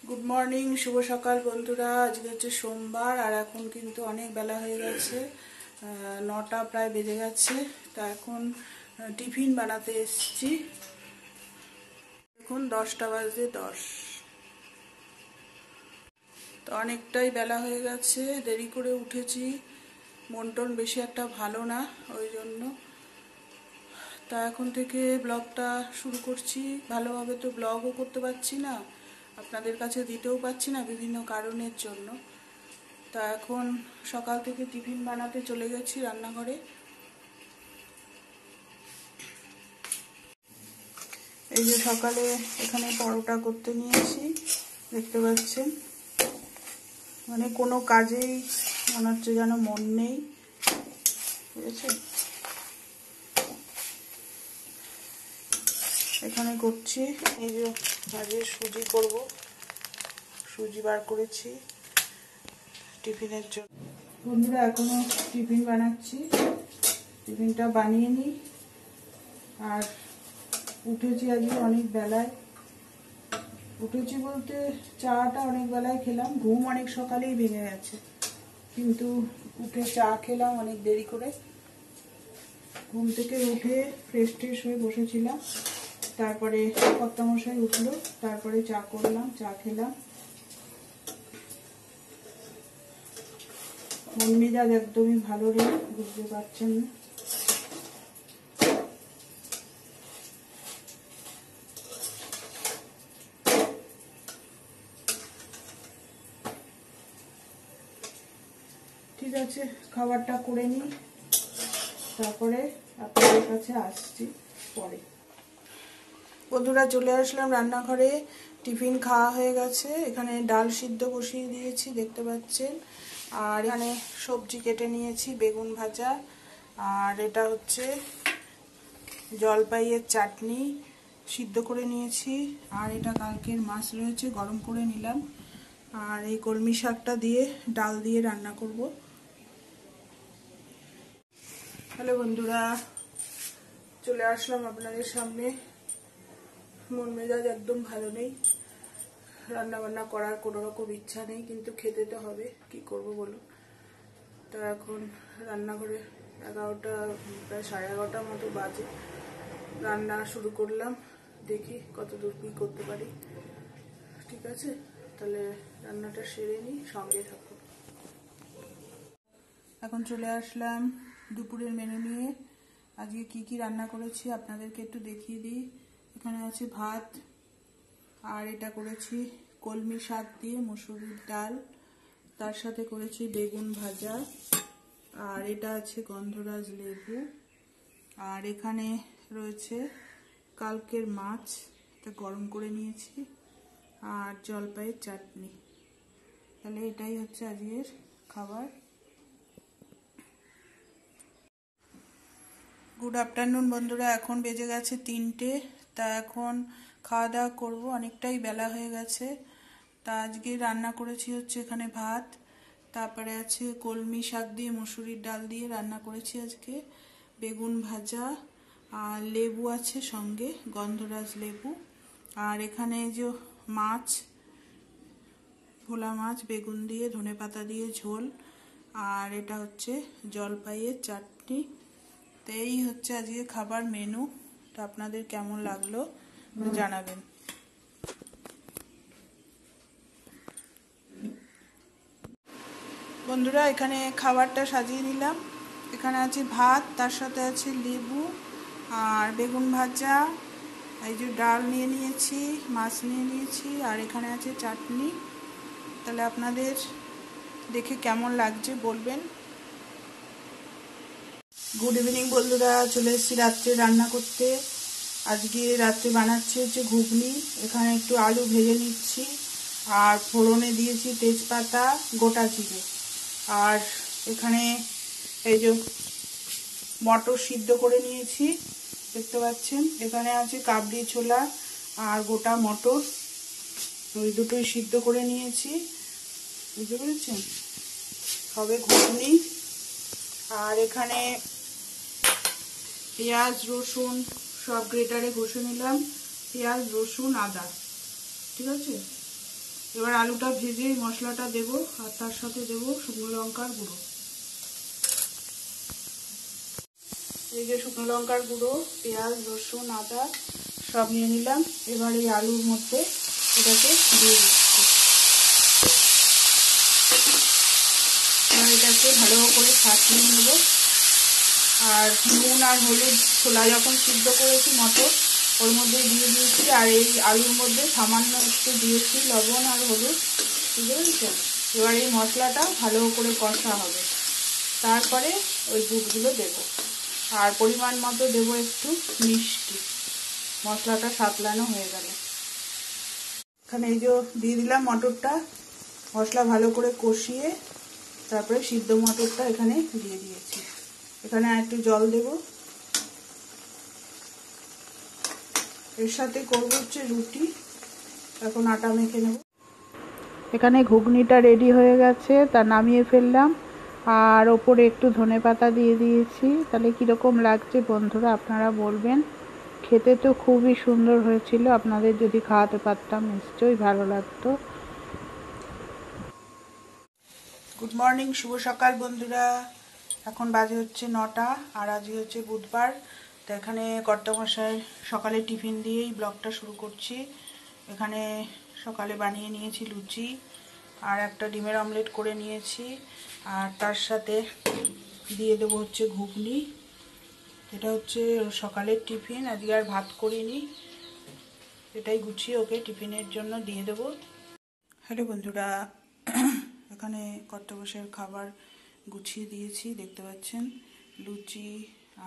Good morning, শুভ সকাল বন্ধুরা। আজকে হচ্ছে সোমবার আর এখন কিন্তু অনেক বেলা হয়ে গেছে, 9টা প্রায় বেজে গেছে। তা এখন টিফিন বানাতে এসেছি। এখন 10টা বাজে 10। তো অনেকটাই বেলা হয়ে গেছে, দেরি করে উঠেছি, মন টন বেশি একটা ভালো না, ওই জন্য। তা এখন থেকে ব্লগটা শুরু করছি। ভালোভাবে তো ব্লগও করতে পারছি না, আপনাদের কাছে দিতেও পারছি না বিভিন্ন কারণের জন্য। তা এখন সকাল থেকে টিফিন বানাতে চলে গেছি রান্নাঘরে। এই যে সকালে এখানে পরোটা করতে নিয়েছি, দেখতে পাচ্ছেন। মানে কোনো কাজেই মনে হচ্ছে যেন মন নেই, ঠিক আছে। এখানে করছি এই যে আজকে সুজি করব, সুজি বার করেছি টিফিনের জন্য। বন্ধুরা এখনো টিফিন বানাচ্ছি, টিফিনটা বানিয়ে নিই। আর উঠেছি আজকে অনেক বেলায়, উঠেছি বলতে চাটা অনেক বেলায় খেলাম, ঘুম অনেক সকালেই ভেঙে গেছে, কিন্তু উঠে চা খেলাম অনেক দেরি করে। ঘুম থেকে উঠে ফ্রেশ ট্রেশ হয়ে বসেছিলাম, তারপরে কর্তামশাই উঠলো, তারপরে চা করলাম, চা খেলাম। মন মেজাজ একদমই ভালো নেই, বুঝতে পারছেন না। ঠিক আছে, খাবারটা করে নিই, তারপরে আপনাদের কাছে আসছি পরে। বন্ধুরা চলে আসলাম রান্নাঘরে, টিফিন খাওয়া হয়ে গেছে। এখানে ডাল সিদ্ধ বসিয়ে দিয়েছি, দেখতে পাচ্ছেন। আর এখানে সবজি কেটে নিয়েছি, বেগুন ভাজা, আর এটা হচ্ছে জলপাইয়ের চাটনি সিদ্ধ করে নিয়েছি। আর এটা কালকের মাছ রয়েছে, গরম করে নিলাম। আর এই কলমি শাকটা দিয়ে ডাল দিয়ে রান্না করব। হ্যালো বন্ধুরা, চলে আসলাম আপনাদের সামনে। মন মেজাজ একদম ভালো নেই, রান্না বান্না করার কোনো রকম ইচ্ছা নেই, কিন্তু খেতে তো হবে, কি করব বলুন। তা এখন রান্নাঘরে 11টা প্রায় 11:30 মতো বাজে, রান্না শুরু করলাম, দেখি কত দূর কী করতে পারি। ঠিক আছে, তাহলে রান্নাটা সেরে নিই, সঙ্গে থাকুন। এখন চলে আসলাম দুপুরের মেনু নিয়ে। আজকে কি কি রান্না করেছি আপনাদেরকে একটু দেখিয়ে দিই। এখানে আছে ভাত, আর এটা করেছি কলমি শাক দিয়ে মসুরির ডাল, তার সাথে করেছি বেগুন ভাজা, আর এটা আছে গন্ধরাজ লেবু, আর এখানে রয়েছে কালকের মাছ, এটা গরম করে নিয়েছি, আর জলপাইয়ের চাটনি। তাহলে এটাই হচ্ছে আজকের খাবার। গুড আফটারনুন বন্ধুরা, এখন বেজে গেছে 3টে। তা এখন খাওয়া দাওয়া করবো, অনেকটাই বেলা হয়ে গেছে। তা আজকে রান্না করেছি হচ্ছে এখানে ভাত, তারপরে আছে কলমি শাক দিয়ে মসুরির ডাল দিয়ে রান্না করেছি আজকে, বেগুন ভাজা, আর লেবু আছে সঙ্গে, গন্ধরাজ লেবু, আর এখানে যে মাছ, ভোলা মাছ বেগুন দিয়ে ধনেপাতা দিয়ে ঝোল, আর এটা হচ্ছে জলপাইয়ের চাটনি। তো এই হচ্ছে আজকে খাবার মেনু। তো আপনাদের কেমন লাগলো জানাবেন। বন্ধুরা এখানে খাবারটা সাজিয়ে নিলাম। এখানে আছে ভাত, তার সাথে আছে লেবু আর বেগুন ভাজা, এই যে ডাল নিয়ে নিয়েছি, মাছ নিয়ে নিয়েছি, আর এখানে আছে চাটনি। তাহলে আপনাদের দেখে কেমন লাগছে বলবেন। গুড ইভিনিং বন্ধুরা, চলে এসেছি রাত্রে রান্না করতে। আজকে রাত্রে বানাচ্ছি হচ্ছে ঘুগনি। এখানে একটু আলু ভেজে নিচ্ছি, আর ফোড়নে দিয়েছি তেজপাতা, গোটা জিরে, আর এখানে এই যে মটর সিদ্ধ করে নিয়েছি, দেখতে পাচ্ছেন। এখানে আছে কাবলি ছোলা আর গোটা মটর, ওই দুটোই সিদ্ধ করে নিয়েছি, বুঝতে পেরেছেন, হবে ঘুগনি। আর এখানে পেঁয়াজ রসুন সব গ্রেটারে ঘষে নিলাম, পেঁয়াজ রসুন আদা, ঠিক আছে। এবার আলুটা ভেজে মশলাটা দেব, আর তার সাথে দেব শুকনো লঙ্কার গুঁড়ো। এই যে শুকনো লঙ্কার গুঁড়ো, পেঁয়াজ, রসুন, আদা সব নিয়ে নিলাম। এবার এই আলুর মধ্যে এটাকে দিয়ে দিচ্ছি। এবার এটাকে ভালো করে ছাড়িয়ে নেব। আর নুন আর হলুদ ছোলা যখন সিদ্ধ করেছি মটর, ওর মধ্যে দিয়ে দিয়েছি। আর এই আলুর মধ্যে সামান্য একটু দিয়েছি লবণ আর হলুদ, বুঝতে পেরেছেন? এবার এই মশলাটা ভালো করে কষা হবে, তারপরে ওই দুধগুলো দেব। আর পরিমাণ মতো দেব একটু মিষ্টি, মশলাটা সাতলানো হয়ে গেল। এখানে এই যে দিয়ে দিলাম মটরটা, মশলা ভালো করে কষিয়ে তারপরে সিদ্ধ মটরটা এখানে দিয়ে দিয়েছি। এখানে আর একটু জল দেব। এর সাথে করব হচ্ছে রুটি। এখন আটা মেখে নেব। এখানে ঘুগনিটা রেডি হয়ে গেছে, তা নামিয়ে ফেললাম। আর ওপরে একটু ধনেপাতা দিয়ে দিয়েছি। তাহলে কীরকম লাগছে বন্ধুরা আপনারা বলবেন। খেতে তো খুবই সুন্দর হয়েছিল, আপনাদের যদি খাওয়াতে পারতাম নিশ্চয়ই ভালো লাগতো। গুড মর্নিং, শুভ সকাল বন্ধুরা। এখন বাজে হচ্ছে 9টা, আর আজকে হচ্ছে বুধবার। তো এখানে কর্তামশাই সকালে টিফিন দিয়েই ব্লগটা শুরু করছি। এখানে সকালে বানিয়ে নিয়েছি লুচি, আর একটা ডিমের অমলেট করে নিয়েছি। আর তার সাথে দিয়ে দেবো হচ্ছে ঘুগনি। এটা হচ্ছে সকালের টিফিন। আজকে আর ভাত করিনি, এটাই গুছিয়ে ওকে টিফিনের জন্য দিয়ে দেবো। হ্যালো বন্ধুরা, এখানে কর্তামশাইয়ের খাবার গুছিয়ে দিয়েছি, দেখতে পাচ্ছেন। লুচি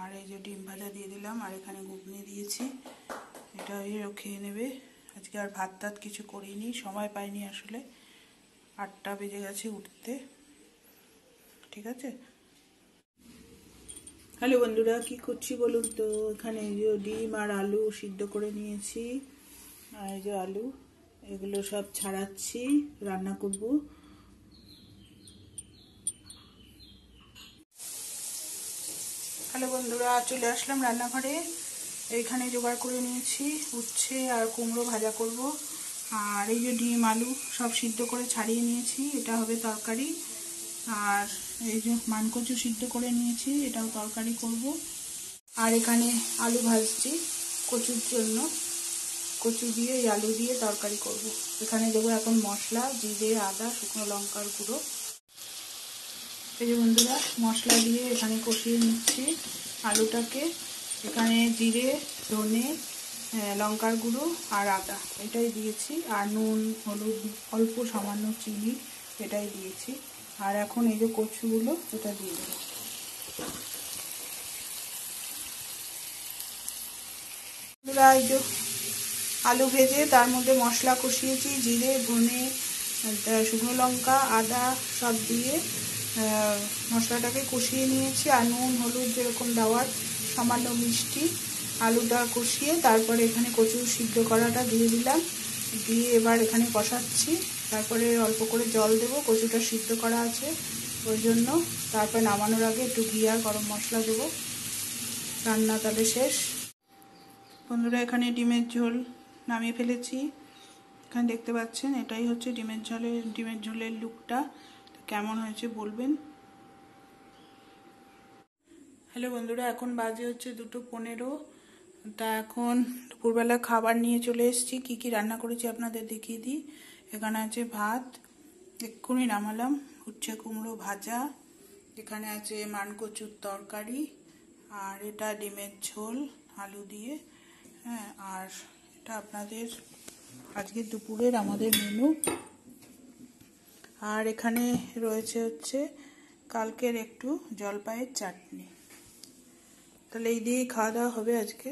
আর এই যে ডিম ভাজা দিয়ে দিলাম, আর এখানে ঘুগনি দিয়েছি। এটা এও খেয়ে নেবে। আজকে আর ভাত টাত কিছু করিনি, সময় পাইনি আসলে। 8টা বেজে গেছে উঠতে, ঠিক আছে। হ্যালো বন্ধুরা, কি করছি বলুন তো। এখানে এই যে ডিম আর আলু সিদ্ধ করে নিয়েছি, আর এই যে আলু, এগুলো সব ছাড়াচ্ছি, রান্না করব। হ্যালো বন্ধুরা, চলে আসলাম রান্নাঘরে। এইখানে জোগাড় করে নিয়েছি উচ্ছে আর কুমড়ো ভাজা করব। আর এই যে ডিম আলু সব সিদ্ধ করে ছাড়িয়ে নিয়েছি, এটা হবে তরকারি। আর এই যে মানকচু সিদ্ধ করে নিয়েছি, এটাও তরকারি করব। আর এখানে আলু ভাজছি কচুর জন্য, কচু দিয়ে এই আলু দিয়ে তরকারি করব। এখানে দেবো এখন মশলা, জিরে, আদা, শুকনো লঙ্কার গুঁড়ো। এই যে বন্ধুরা, মশলা দিয়ে এখানে কষিয়ে নিচ্ছি আলুটাকে। এখানে জিরে, ধনে, লঙ্কার গুঁড়ো আর আদা এটাই দিয়েছি। আর নুন, হলুদ, অল্প সামান্য চিনি এটাই দিয়েছি। আর এখন এই যে কচুগুলো এটা দিয়ে দেবো। বন্ধুরা, এই যে আলু ভেজে তার মধ্যে মশলা কষিয়েছি, জিরে, ধনে, শুকনো লঙ্কা, আদা সব দিয়ে মশলাটাকে কষিয়ে নিয়েছি। আর নুন, হলুদ যেরকম দেওয়ার, সামান্য মিষ্টি, আলুটা কষিয়ে তারপরে এখানে কচু সিদ্ধ করাটা দিয়ে দিলাম। দিয়ে এবার এখানে কষাচ্ছি। তারপরে অল্প করে জল দেবো, কচুটা সিদ্ধ করা আছে ওই জন্য। তারপরে নামানোর আগে একটু ঘি আর গরম মশলা দেবো। রান্না তাহলে শেষ। বন্ধুরা, এখানে ডিমের ঝোল নামিয়ে ফেলেছি। এখানে দেখতে পাচ্ছেন, এটাই হচ্ছে ডিমের ঝোলের লুকটা। কেমন হয়েছে বলবেন। হ্যালো বন্ধুরা, এখন বাজে হচ্ছে 2:15। তা এখন দুপুরবেলা খাবার নিয়ে চলে এসেছি। কী কী রান্না করেছি আপনাদের দেখিয়ে দিই। এখানে আছে ভাত, এক্ষুনি নামালাম, উচ্ছে কুমড়ো ভাজা, এখানে আছে মানকচুর তরকারি, আর এটা ডিমের ঝোল আলু দিয়ে। হ্যাঁ, আর এটা আপনাদের আজকে দুপুরের আমাদের মেনু। আর এখানে রয়েছে হচ্ছে কালকের একটু জলপাইয়ের চাটনি। তাহলে এই দিয়েই খাওয়া দাওয়া হবে আজকে।